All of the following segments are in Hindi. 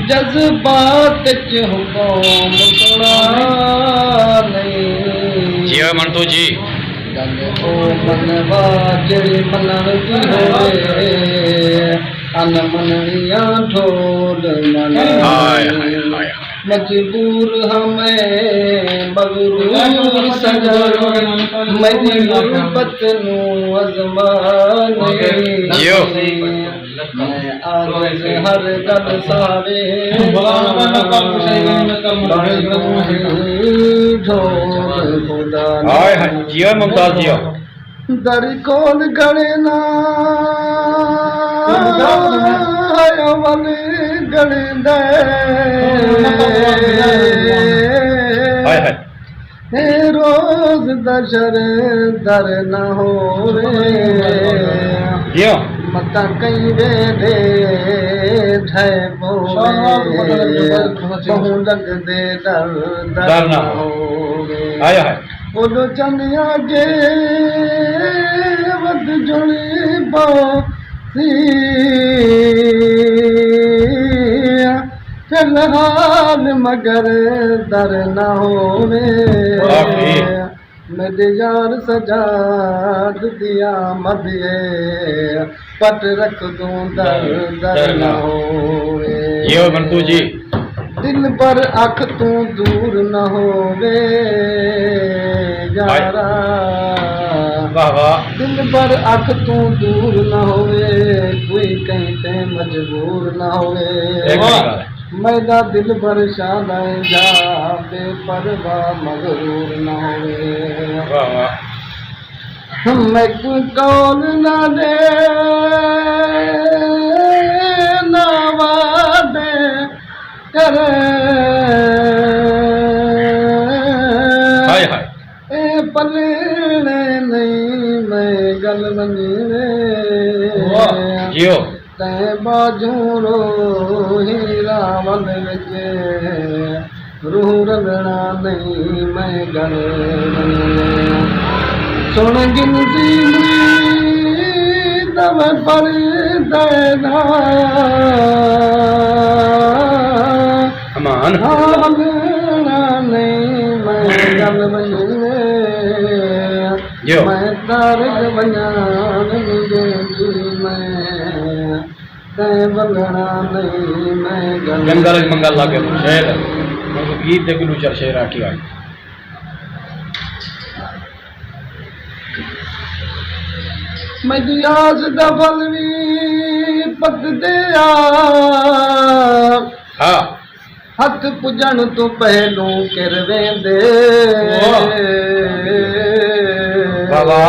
जज्बात च हुकम सुना नहीं जी मंटू जी गल ओ मनवा जड़ी मनण दी होवे अन मनणिया ढोल हाय मना हाय हाय मजबूर हमें मगरूर सजन मेरी गुरबत नू अजमाने जियो मैं आरज़ हर गल सावे ढोल खुदा हाय हाय जियो मुमताज जियो दर कोल गणे ना अमल गणे दे हाय हाय हे रोज दशर दर न होवे जियो मत कई वेले ठह पोवे बहु लग दे दर दर न होवे हाय हाय बोलो चंदिया जे वद जुड़ी बासी फिलहाल मगर दर न होवे मेरे यार सजाद दिया मदिए पट रख दूं दर दर न होवे जियो मंटू जी दिल पर अख तू दूर न होवे यारा वाह वाह दिल पर अख तू दूर न होवे कोई कहीं ते मजबूर न होवे मैदा दिल पर शादाए जा बेपरवाह मगरूर न होवे वाह वाह मैं कौन न दे ना वादे करे हाय हाय ए पलने नहीं मैं गल बनी जियो तै बाजू रो हीरा वल लगे रूह रगड़ा नहीं मैं गल बनी सुन गिनती तब पर देना अमान नहीं मैं गल बनी मैं तारक बयान मिलेगी मैं तै बंगड़ा नहीं मैं गल गंगा मंगल लागे शेर उनको गीत दे गुलू चर शेर आकी आई मैं दियास दफल भी पत दे हाँ हथ पुजन तो पहलू किर वेंदे बाबा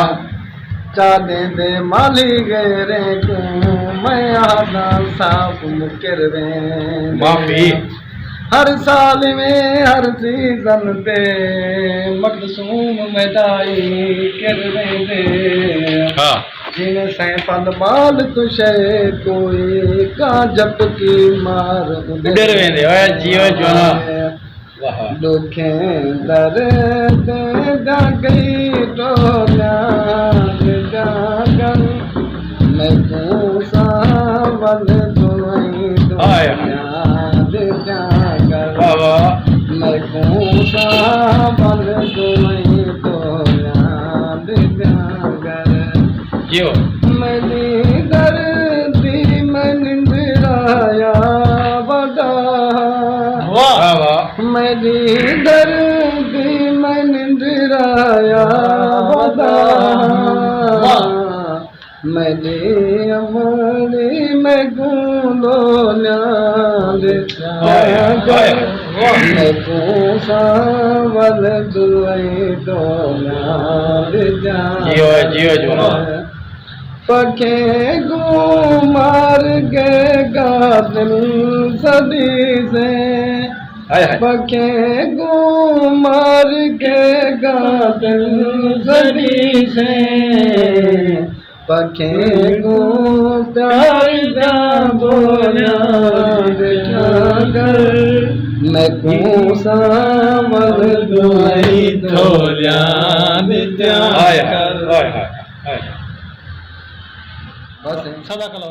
चाले दे माली गेरे को मैं आदा साफ मुकिर वेंदे माफी हर साल में हर सीजन पे मखसूम मैदाई किर वेंदे हाँ जिन सैफल माल तुशे कोई का जप की मार उधर वेंदे ओए जियो जोना वाह दुखें दर दे जा गई तो जागर मैं पूसा बल दुआई हाय दे जागर वाह वाह मैं पूसा बल दुआई तो दे जागर जियो मैंने दर्दी मैं निंदराया बड़ा वाह वाह मेरी दर्दी मैं निंदराया बड़ा मेरी अमरी मैं गूंदो न्याद मैं पूसा वल दुआई दो न्याद जियो जियो जोना पखे गो मार के गादन सदी से हाय हाय पखे गो मार के गादन सदी से पखे गो प्यार जा बोला कर मैं कूसा मल दुआई धोलिया हाय हाय हाय हाय बस सदा कला